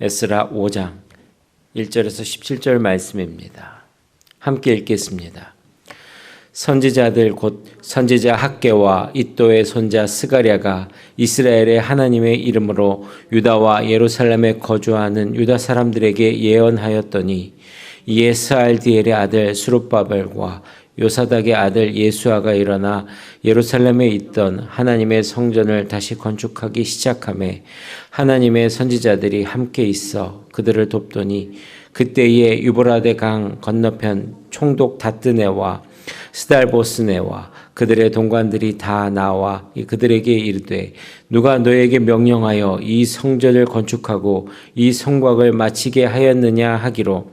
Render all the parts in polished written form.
에스라 5장 1절에서 17절 말씀입니다. 함께 읽겠습니다. 선지자들 곧 선지자 학개와 이도의 손자 스가랴가 이스라엘의 하나님의 이름으로 유다와 예루살렘에 거주하는 유다 사람들에게 예언하였더니 이에 스알디엘의 아들 스룹바벨과 요사닥의 아들 예수아가 일어나 예루살렘에 있던 하나님의 성전을 다시 건축하기 시작하매 하나님의 선지자들이 함께 있어 그들을 돕더니 그때에 유브라데 강 건너편 총독 다뜨네와 스달보스네와 그들의 동관들이 다 나와 그들에게 이르되 누가 너에게 명령하여 이 성전을 건축하고 이 성곽을 마치게 하였느냐 하기로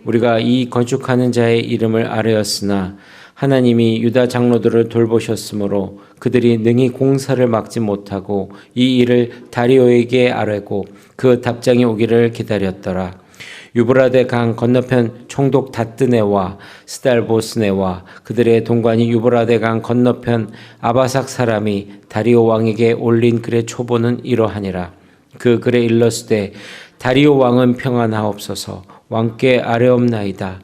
우리가 이 건축하는 자의 이름을 아뢰었으나 하나님이 유다 장로들을 돌보셨으므로 그들이 능히 공사를 막지 못하고 이 일을 다리오에게 아뢰고 그 답장이 오기를 기다렸더라. 유브라데 강 건너편 총독 다뜨네와 스달보스네와 그들의 동관이 유브라데 강 건너편 아바삭 사람이 다리오 왕에게 올린 글의 초보는 이러하니라. 그 글에 일렀으되 다리오 왕은 평안하옵소서. 왕께 아뢰옵나이다.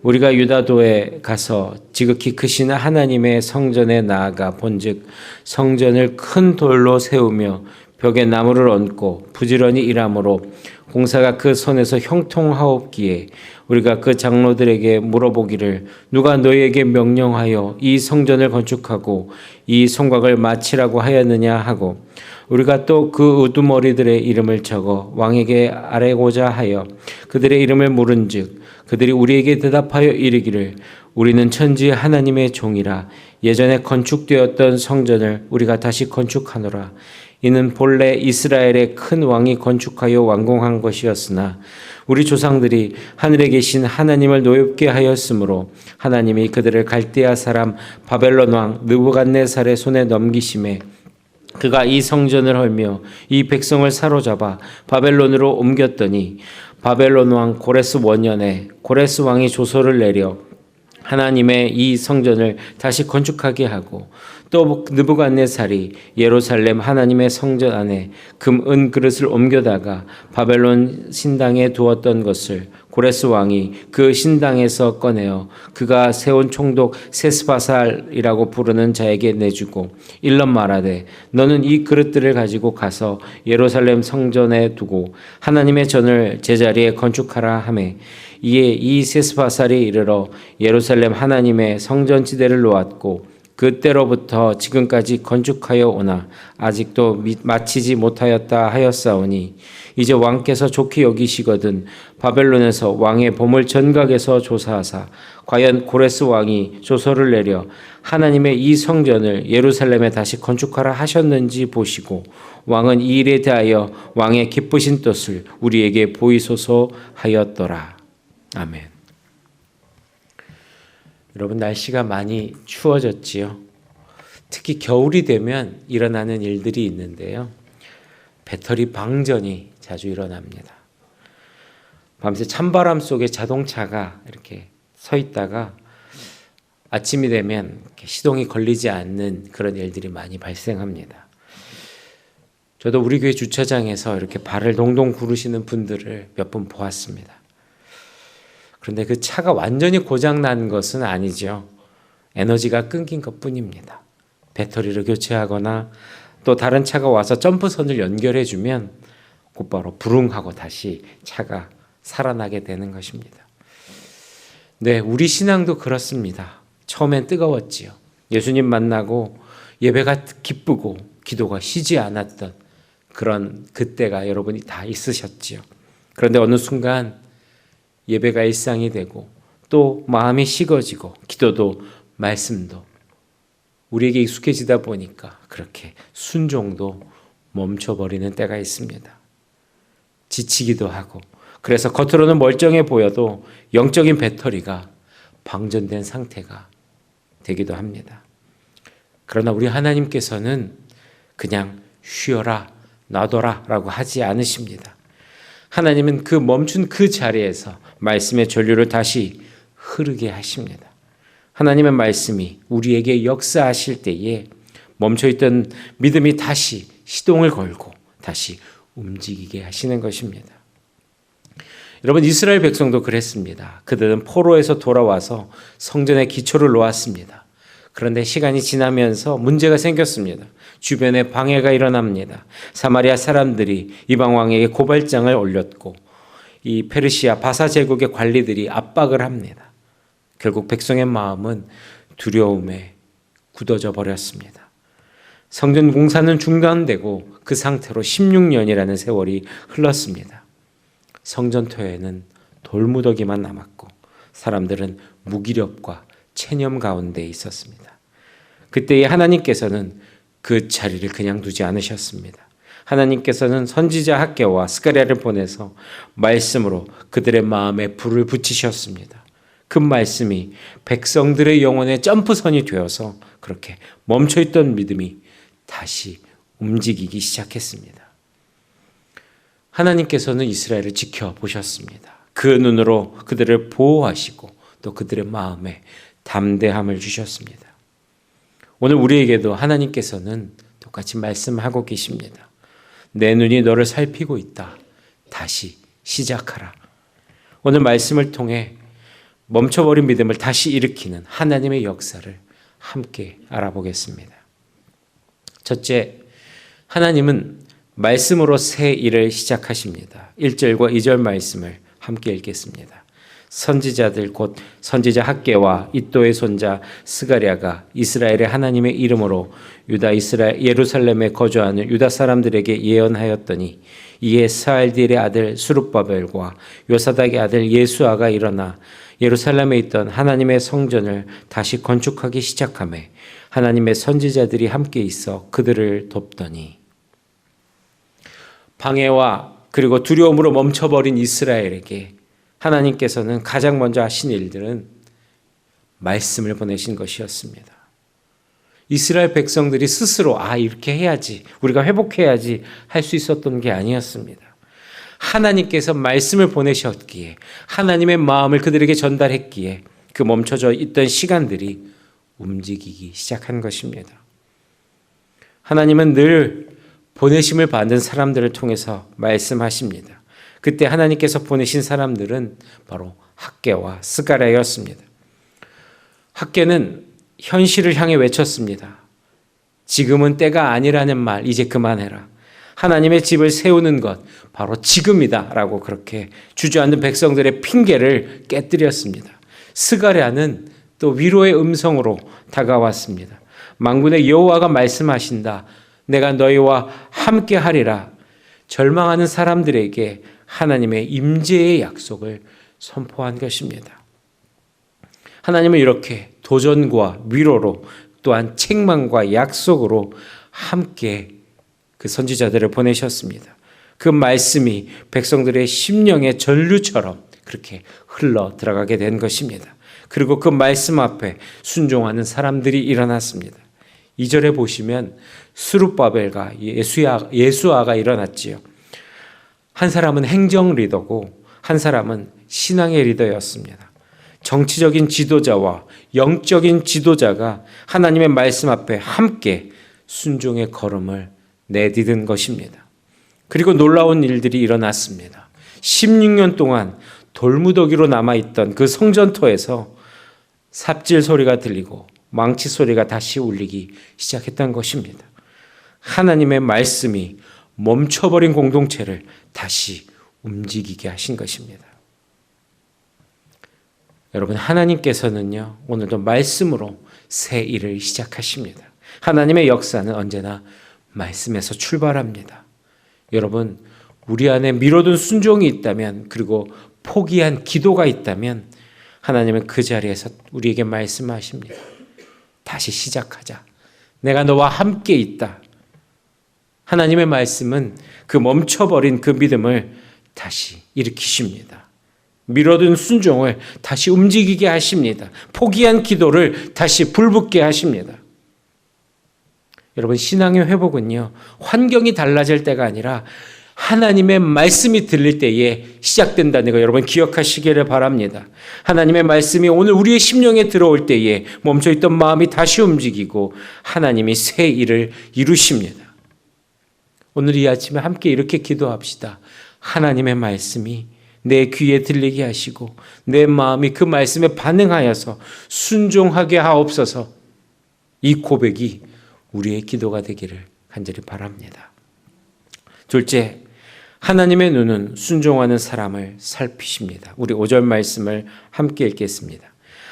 우리가 유다도에 가서 지극히 크신 하나님의 성전에 나아가 본즉 성전을 큰 돌로 세우며 벽에 나무를 얹고 부지런히 일함으로 공사가 그 손에서 형통하옵기에 우리가 그 장로들에게 물어보기를 누가 너희에게 명령하여 이 성전을 건축하고 이 성곽을 마치라고 하였느냐 하고 우리가 또 그 우두머리들의 이름을 적어 왕에게 아뢰고자 하여 그들의 이름을 물은즉 그들이 우리에게 대답하여 이르기를 우리는 천지 하나님의 종이라 예전에 건축되었던 성전을 우리가 다시 건축하노라. 이는 본래 이스라엘의 큰 왕이 건축하여 완공한 것이었으나 우리 조상들이 하늘에 계신 하나님을 노엽게 하였으므로 하나님이 그들을 갈대아 사람 바벨론 왕 느부갓네살의 손에 넘기심에 그가 이 성전을 헐며 이 백성을 사로잡아 바벨론으로 옮겼더니 바벨론 왕 고레스 원년에 고레스 왕이 조서를 내려 하나님의 이 성전을 다시 건축하게 하고 또 느부갓네살이 예루살렘 하나님의 성전 안에 금, 은 그릇을 옮겨다가 바벨론 신당에 두었던 것을 고레스 왕이 그 신당에서 꺼내어 그가 세운 총독 세스바살이라고 부르는 자에게 내주고 일러 말하되 너는 이 그릇들을 가지고 가서 예루살렘 성전에 두고 하나님의 전을 제자리에 건축하라 하매 이에 이 세스바살이 이르러 예루살렘 하나님의 성전지대를 놓았고 그때로부터 지금까지 건축하여 오나 아직도 마치지 못하였다 하였사오니 이제 왕께서 좋게 여기시거든 바벨론에서 왕의 보물 전각에서 조사하사 과연 고레스 왕이 조서를 내려 하나님의 이 성전을 예루살렘에 다시 건축하라 하셨는지 보시고 왕은 이 일에 대하여 왕의 기쁘신 뜻을 우리에게 보이소서 하였더라. 아멘. 여러분 날씨가 많이 추워졌지요. 특히 겨울이 되면 일어나는 일들이 있는데요. 배터리 방전이 자주 일어납니다. 밤새 찬바람 속에 자동차가 이렇게 서 있다가 아침이 되면 시동이 걸리지 않는 그런 일들이 많이 발생합니다. 저도 우리 교회 주차장에서 이렇게 발을 동동 구르시는 분들을 몇 번 보았습니다. 그런데 그 차가 완전히 고장난 것은 아니죠. 에너지가 끊긴 것뿐입니다. 배터리를 교체하거나 또 다른 차가 와서 점프선을 연결해주면 곧바로 부릉하고 다시 차가 살아나게 되는 것입니다. 네, 우리 신앙도 그렇습니다. 처음엔 뜨거웠지요. 예수님 만나고 예배가 기쁘고 기도가 쉬지 않았던 그런 그때가 여러분이 다 있으셨지요. 그런데 어느 순간 예배가 일상이 되고 또 마음이 식어지고 기도도 말씀도 우리에게 익숙해지다 보니까 그렇게 순종도 멈춰버리는 때가 있습니다. 지치기도 하고 그래서 겉으로는 멀쩡해 보여도 영적인 배터리가 방전된 상태가 되기도 합니다. 그러나 우리 하나님께서는 그냥 쉬어라 놔둬라 라고 하지 않으십니다. 하나님은 그 멈춘 그 자리에서 말씀의 전류를 다시 흐르게 하십니다. 하나님의 말씀이 우리에게 역사하실 때에 멈춰있던 믿음이 다시 시동을 걸고 다시 움직이게 하시는 것입니다. 여러분, 이스라엘 백성도 그랬습니다. 그들은 포로에서 돌아와서 성전의 기초를 놓았습니다. 그런데 시간이 지나면서 문제가 생겼습니다. 주변에 방해가 일어납니다. 사마리아 사람들이 이방 왕에게 고발장을 올렸고 이 페르시아 바사 제국의 관리들이 압박을 합니다. 결국 백성의 마음은 두려움에 굳어져 버렸습니다. 성전 공사는 중단되고 그 상태로 16년이라는 세월이 흘렀습니다. 성전터에는 돌무더기만 남았고 사람들은 무기력과 체념 가운데 있었습니다. 그때에 하나님께서는 그 자리를 그냥 두지 않으셨습니다. 하나님께서는 선지자 학개와 스가랴를 보내서 말씀으로 그들의 마음에 불을 붙이셨습니다. 그 말씀이 백성들의 영혼의 점프선이 되어서 그렇게 멈춰있던 믿음이 다시 움직이기 시작했습니다. 하나님께서는 이스라엘을 지켜보셨습니다. 그 눈으로 그들을 보호하시고 또 그들의 마음에 담대함을 주셨습니다. 오늘 우리에게도 하나님께서는 똑같이 말씀하고 계십니다. 내 눈이 너를 살피고 있다. 다시 시작하라. 오늘 말씀을 통해 멈춰버린 믿음을 다시 일으키는 하나님의 역사를 함께 알아보겠습니다. 첫째, 하나님은 말씀으로 새 일을 시작하십니다. 1절과 2절 말씀을 함께 읽겠습니다. 선지자들 곧 선지자 학개와 이도의 손자 스가랴가 이스라엘의 하나님의 이름으로 예루살렘에 거주하는 유다 사람들에게 예언하였더니 이에 스알디엘의 아들 수룹바벨과 요사닥의 아들 예수아가 일어나 예루살렘에 있던 하나님의 성전을 다시 건축하기 시작하며 하나님의 선지자들이 함께 있어 그들을 돕더니 방해와 그리고 두려움으로 멈춰버린 이스라엘에게 하나님께서는 가장 먼저 하신 일들은 말씀을 보내신 것이었습니다. 이스라엘 백성들이 스스로 이렇게 해야지, 우리가 회복해야지 할 수 있었던 게 아니었습니다. 하나님께서 말씀을 보내셨기에 하나님의 마음을 그들에게 전달했기에 그 멈춰져 있던 시간들이 움직이기 시작한 것입니다. 하나님은 늘 보내심을 받은 사람들을 통해서 말씀하십니다. 그때 하나님께서 보내신 사람들은 바로 학개와 스가랴였습니다. 학개는 현실을 향해 외쳤습니다. 지금은 때가 아니라는 말 이제 그만해라. 하나님의 집을 세우는 것 바로 지금이다 라고 그렇게 주저앉은 백성들의 핑계를 깨뜨렸습니다. 스가랴는 또 위로의 음성으로 다가왔습니다. 만군의 여호와가 말씀하신다. 내가 너희와 함께 하리라. 절망하는 사람들에게 하나님의 임재의 약속을 선포한 것입니다. 하나님은 이렇게 도전과 위로로 또한 책망과 약속으로 함께 그 선지자들을 보내셨습니다. 그 말씀이 백성들의 심령의 전류처럼 그렇게 흘러 들어가게 된 것입니다. 그리고 그 말씀 앞에 순종하는 사람들이 일어났습니다. 2절에 보시면 수룹바벨과 예수아가 일어났지요. 한 사람은 행정 리더고 한 사람은 신앙의 리더였습니다. 정치적인 지도자와 영적인 지도자가 하나님의 말씀 앞에 함께 순종의 걸음을 내디딘 것입니다. 그리고 놀라운 일들이 일어났습니다. 16년 동안 돌무더기로 남아있던 그 성전터에서 삽질 소리가 들리고 망치 소리가 다시 울리기 시작했던 것입니다. 하나님의 말씀이 멈춰버린 공동체를 다시 움직이게 하신 것입니다. 여러분, 하나님께서는요, 오늘도 말씀으로 새 일을 시작하십니다. 하나님의 역사는 언제나 말씀에서 출발합니다. 여러분, 우리 안에 미뤄둔 순종이 있다면, 그리고 포기한 기도가 있다면 하나님은 그 자리에서 우리에게 말씀하십니다. 다시 시작하자. 내가 너와 함께 있다. 하나님의 말씀은 그 멈춰버린 그 믿음을 다시 일으키십니다. 미뤄둔 순종을 다시 움직이게 하십니다. 포기한 기도를 다시 불붙게 하십니다. 여러분, 신앙의 회복은요, 환경이 달라질 때가 아니라 하나님의 말씀이 들릴 때에 시작된다는 거 여러분 기억하시기를 바랍니다. 하나님의 말씀이 오늘 우리의 심령에 들어올 때에 멈춰있던 마음이 다시 움직이고 하나님이 새 일을 이루십니다. 오늘 이 아침에 함께 이렇게 기도합시다. 하나님의 말씀이 내 귀에 들리게 하시고 내 마음이 그 말씀에 반응하여서 순종하게 하옵소서. 이 고백이 우리의 기도가 되기를 간절히 바랍니다. 둘째, 하나님의 눈은 순종하는 사람을 살피십니다. 우리 5절 말씀을 함께 읽겠습니다.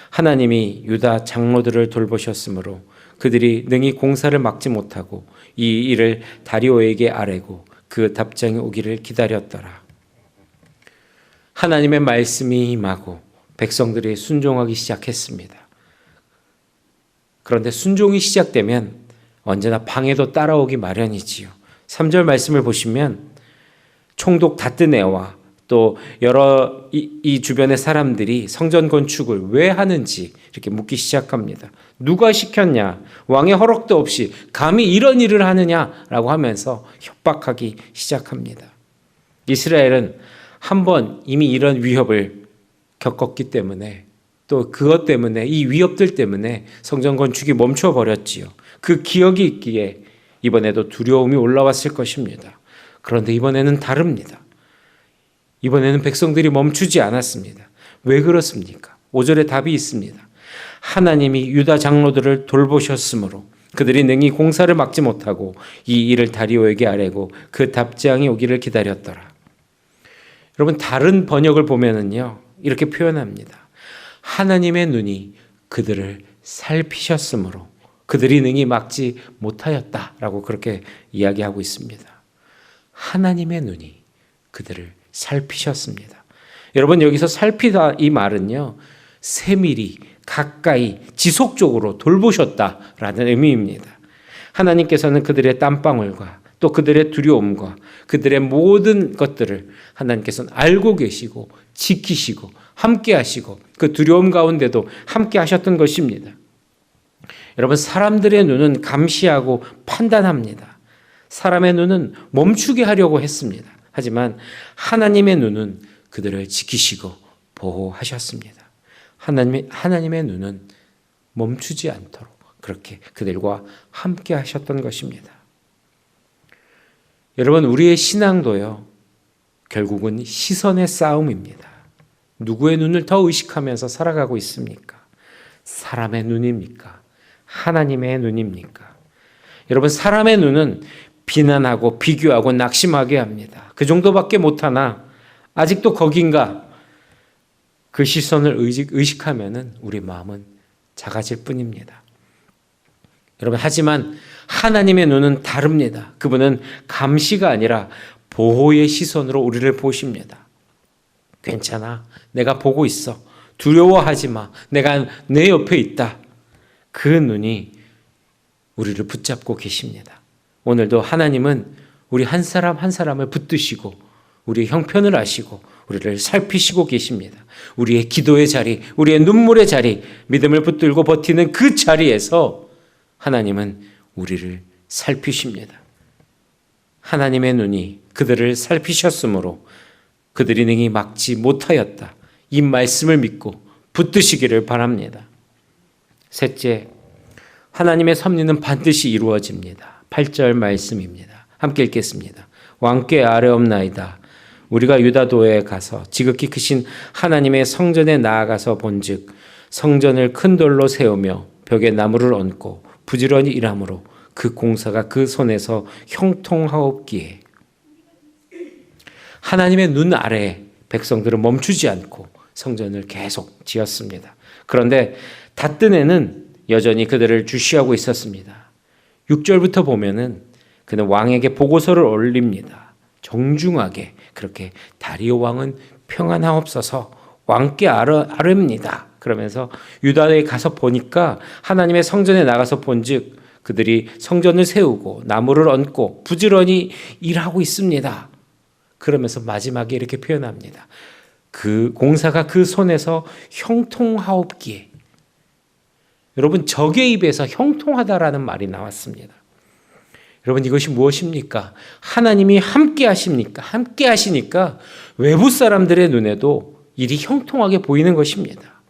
하나님이 유다 장로들을 돌보셨으므로 그들이 능히 공사를 막지 못하고 이 일을 다리오에게 아뢰고 그 답장이 오기를 기다렸더라. 하나님의 말씀이 임하고 백성들이 순종하기 시작했습니다. 그런데 순종이 시작되면 언제나 방해도 따라오기 마련이지요. 3절 말씀을 보시면 총독 다뜨네와 또 여러 이 주변의 사람들이 성전 건축을 왜 하는지 이렇게 묻기 시작합니다. 누가 시켰냐? 왕의 허락도 없이 감히 이런 일을 하느냐라고 하면서 협박하기 시작합니다. 이스라엘은 한번 이미 이런 위협을 겪었기 때문에 또 그것 때문에 이 위협들 때문에 성전 건축이 멈춰버렸지요. 그 기억이 있기에 이번에도 두려움이 올라왔을 것입니다. 그런데 이번에는 다릅니다. 이번에는 백성들이 멈추지 않았습니다. 왜 그렇습니까? 5절에 답이 있습니다. 하나님이 유다 장로들을 돌보셨으므로 그들이 능히 공사를 막지 못하고 이 일을 다리오에게 아뢰고 그 답장이 오기를 기다렸더라. 여러분, 다른 번역을 보면은요 이렇게 표현합니다. 하나님의 눈이 그들을 살피셨으므로 그들이 능히 막지 못하였다라고 그렇게 이야기하고 있습니다. 하나님의 눈이 그들을 살피셨습니다. 여러분, 여기서 살피다 이 말은요 세밀히 가까이 지속적으로 돌보셨다라는 의미입니다. 하나님께서는 그들의 땀방울과 또 그들의 두려움과 그들의 모든 것들을 하나님께서는 알고 계시고 지키시고 함께 하시고 그 두려움 가운데도 함께 하셨던 것입니다. 여러분, 사람들의 눈은 감시하고 판단합니다. 사람의 눈은 멈추게 하려고 했습니다. 하지만 하나님의 눈은 그들을 지키시고 보호하셨습니다. 하나님의 눈은 멈추지 않도록 그렇게 그들과 함께 하셨던 것입니다. 여러분, 우리의 신앙도요 결국은 시선의 싸움입니다. 누구의 눈을 더 의식하면서 살아가고 있습니까? 사람의 눈입니까? 하나님의 눈입니까? 여러분, 사람의 눈은 비난하고 비교하고 낙심하게 합니다. 그 정도밖에 못하나 아직도 거긴가? 그 시선을 의식하면은 우리 마음은 작아질 뿐입니다. 여러분, 하지만 하나님의 눈은 다릅니다. 그분은 감시가 아니라 보호의 시선으로 우리를 보십니다. 괜찮아. 내가 보고 있어. 두려워하지 마. 내가 내 옆에 있다. 그 눈이 우리를 붙잡고 계십니다. 오늘도 하나님은 우리 한 사람 한 사람을 붙드시고 우리의 형편을 아시고 우리를 살피시고 계십니다. 우리의 기도의 자리, 우리의 눈물의 자리, 믿음을 붙들고 버티는 그 자리에서 하나님은 우리를 살피십니다. 하나님의 눈이 그들을 살피셨으므로 그들이 능히 막지 못하였다. 이 말씀을 믿고 붙드시기를 바랍니다. 셋째, 하나님의 섭리는 반드시 이루어집니다. 8절 말씀입니다. 함께 읽겠습니다. 왕께 아뢰옵나이다. 우리가 유다도에 가서 지극히 크신 하나님의 성전에 나아가서 본즉 성전을 큰 돌로 세우며 벽에 나무를 얹고 부지런히 일함으로 그 공사가 그 손에서 형통하옵기에. 하나님의 눈 아래에 백성들은 멈추지 않고 성전을 계속 지었습니다. 그런데 다뜨네는 여전히 그들을 주시하고 있었습니다. 6절부터 보면은 그는 왕에게 보고서를 올립니다. 정중하게 그렇게 다리오 왕은 평안하옵소서, 왕께 아뢰입니다. 그러면서 유다에 가서 보니까 하나님의 성전에 나가서 본즉 그들이 성전을 세우고 나무를 얹고 부지런히 일하고 있습니다. 그러면서 마지막에 이렇게 표현합니다. 그 공사가 그 손에서 형통하옵기에. 여러분, 적의 입에서 형통하다라는 말이 나왔습니다. 여러분, 이것이 무엇입니까? 하나님이 함께 하십니까? 함께 하시니까 외부 사람들의 눈에도 일이 형통하게 보이는 것입니다.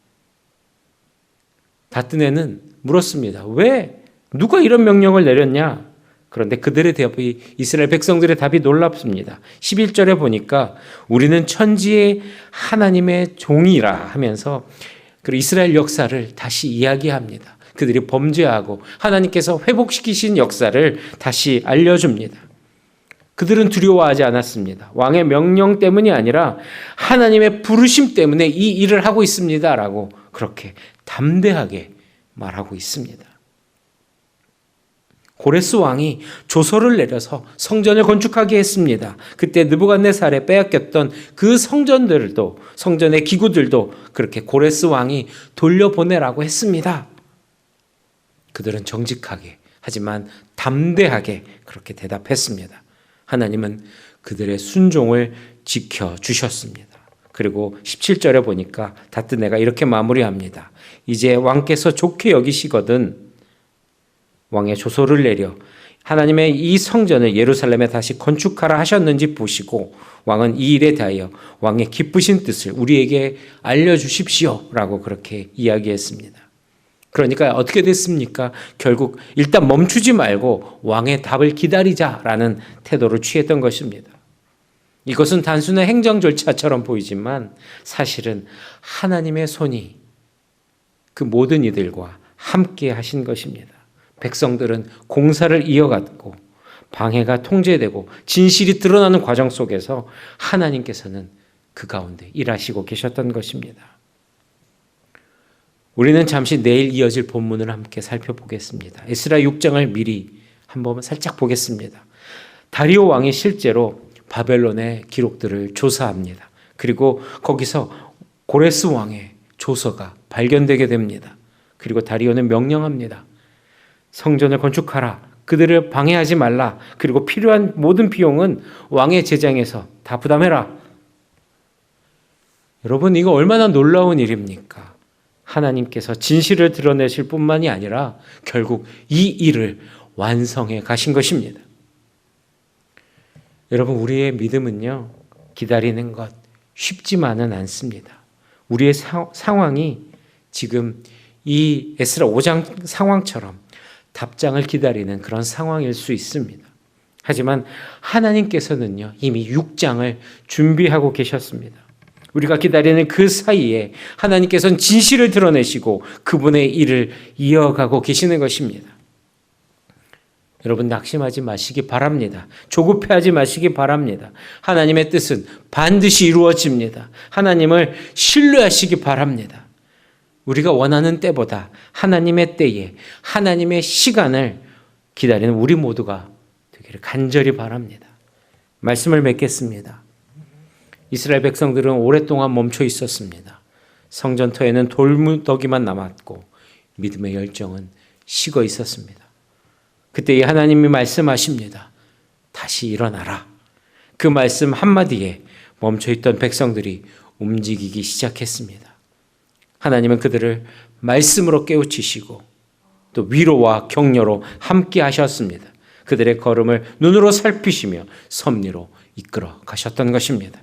다뜨네는 물었습니다. 왜? 누가 이런 명령을 내렸냐? 그런데 그들의 답이, 이스라엘 백성들의 답이 놀랍습니다. 11절에 보니까 우리는 천지의 하나님의 종이라 하면서 그 이스라엘 역사를 다시 이야기합니다. 그들이 범죄하고 하나님께서 회복시키신 역사를 다시 알려줍니다. 그들은 두려워하지 않았습니다. 왕의 명령 때문이 아니라 하나님의 부르심 때문에 이 일을 하고 있습니다. 라고 그렇게 담대하게 말하고 있습니다. 고레스 왕이 조서를 내려서 성전을 건축하게 했습니다. 그때 느부갓네살에 빼앗겼던 그 성전들도, 성전의 기구들도 그렇게 고레스 왕이 돌려보내라고 했습니다. 그들은 정직하게, 하지만 담대하게 그렇게 대답했습니다. 하나님은 그들의 순종을 지켜주셨습니다. 그리고 17절에 보니까 다뜨네가 이렇게 마무리합니다. 이제 왕께서 좋게 여기시거든 왕의 조서를 내려 하나님의 이 성전을 예루살렘에 다시 건축하라 하셨는지 보시고 왕은 이 일에 대하여 왕의 기쁘신 뜻을 우리에게 알려주십시오 라고 그렇게 이야기했습니다. 그러니까 어떻게 됐습니까? 결국 일단 멈추지 말고 왕의 답을 기다리자라는 태도를 취했던 것입니다. 이것은 단순한 행정 절차처럼 보이지만 사실은 하나님의 손이 그 모든 이들과 함께 하신 것입니다. 백성들은 공사를 이어갔고 방해가 통제되고 진실이 드러나는 과정 속에서 하나님께서는 그 가운데 일하시고 계셨던 것입니다. 우리는 잠시 내일 이어질 본문을 함께 살펴보겠습니다. 에스라 6장을 미리 한번 살짝 보겠습니다. 다리오 왕이 실제로 바벨론의 기록들을 조사합니다. 그리고 거기서 고레스 왕의 조서가 발견되게 됩니다. 그리고 다리오는 명령합니다. 성전을 건축하라. 그들을 방해하지 말라. 그리고 필요한 모든 비용은 왕의 재정에서 다 부담해라. 여러분, 이거 얼마나 놀라운 일입니까? 하나님께서 진실을 드러내실 뿐만이 아니라 결국 이 일을 완성해 가신 것입니다. 여러분, 우리의 믿음은요, 기다리는 것 쉽지만은 않습니다. 우리의 상황이 지금 이 에스라 5장 상황처럼 답장을 기다리는 그런 상황일 수 있습니다. 하지만 하나님께서는요, 이미 6장을 준비하고 계셨습니다. 우리가 기다리는 그 사이에 하나님께서는 진실을 드러내시고 그분의 일을 이어가고 계시는 것입니다. 여러분, 낙심하지 마시기 바랍니다. 조급해하지 마시기 바랍니다. 하나님의 뜻은 반드시 이루어집니다. 하나님을 신뢰하시기 바랍니다. 우리가 원하는 때보다 하나님의 때에 하나님의 시간을 기다리는 우리 모두가 되기를 간절히 바랍니다. 말씀을 맺겠습니다. 이스라엘 백성들은 오랫동안 멈춰 있었습니다. 성전터에는 돌무더기만 남았고 믿음의 열정은 식어 있었습니다. 그때 하나님이 말씀하십니다. 다시 일어나라. 그 말씀 한마디에 멈춰있던 백성들이 움직이기 시작했습니다. 하나님은 그들을 말씀으로 깨우치시고 또 위로와 격려로 함께 하셨습니다. 그들의 걸음을 눈으로 살피시며 섭리로 이끌어 가셨던 것입니다.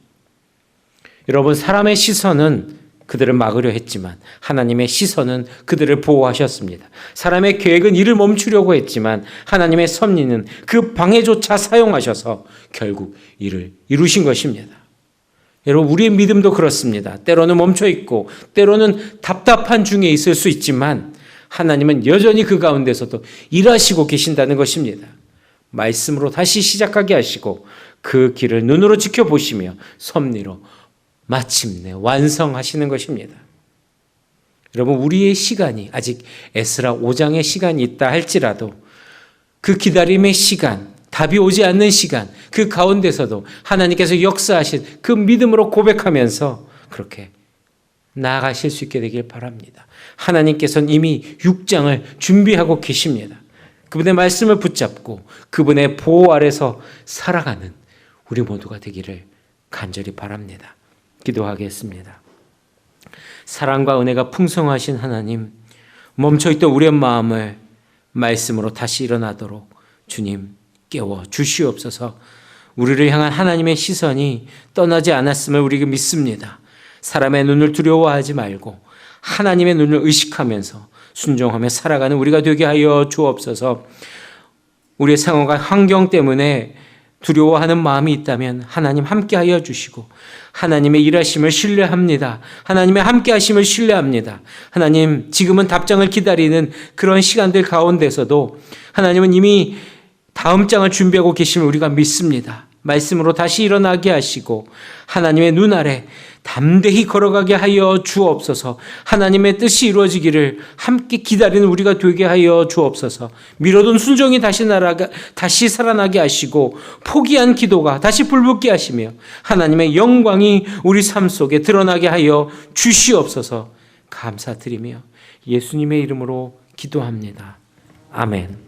여러분, 사람의 시선은 그들을 막으려 했지만 하나님의 시선은 그들을 보호하셨습니다. 사람의 계획은 이를 멈추려고 했지만 하나님의 섭리는 그 방해조차 사용하셔서 결국 이를 이루신 것입니다. 여러분, 우리의 믿음도 그렇습니다. 때로는 멈춰있고 때로는 답답한 중에 있을 수 있지만 하나님은 여전히 그 가운데서도 일하시고 계신다는 것입니다. 말씀으로 다시 시작하게 하시고 그 길을 눈으로 지켜보시며 섭리로 마침내 완성하시는 것입니다. 여러분, 우리의 시간이 아직 에스라 5장의 시간이 있다 할지라도 그 기다림의 시간, 답이 오지 않는 시간, 그 가운데서도 하나님께서 역사하신 그 믿음으로 고백하면서 그렇게 나아가실 수 있게 되길 바랍니다. 하나님께서는 이미 6장을 준비하고 계십니다. 그분의 말씀을 붙잡고 그분의 보호 아래서 살아가는 우리 모두가 되기를 간절히 바랍니다. 기도하겠습니다. 사랑과 은혜가 풍성하신 하나님, 멈춰있던 우리의 마음을 말씀으로 다시 일어나도록 주님 깨워 주시옵소서. 우리를 향한 하나님의 시선이 떠나지 않았음을 우리가 믿습니다. 사람의 눈을 두려워하지 말고 하나님의 눈을 의식하면서 순종하며 살아가는 우리가 되게 하여 주옵소서. 우리의 상황과 환경 때문에 두려워하는 마음이 있다면 하나님 함께하여 주시고 하나님의 일하심을 신뢰합니다. 하나님의 함께하심을 신뢰합니다. 하나님 지금은 답장을 기다리는 그런 시간들 가운데서도 하나님은 이미 다음 장을 준비하고 계심을 우리가 믿습니다. 말씀으로 다시 일어나게 하시고 하나님의 눈 아래 담대히 걸어가게 하여 주옵소서. 하나님의 뜻이 이루어지기를 함께 기다리는 우리가 되게 하여 주옵소서. 미뤄둔 순종이 다시 살아나게 하시고 포기한 기도가 다시 불붙게 하시며 하나님의 영광이 우리 삶 속에 드러나게 하여 주시옵소서. 감사드리며 예수님의 이름으로 기도합니다. 아멘.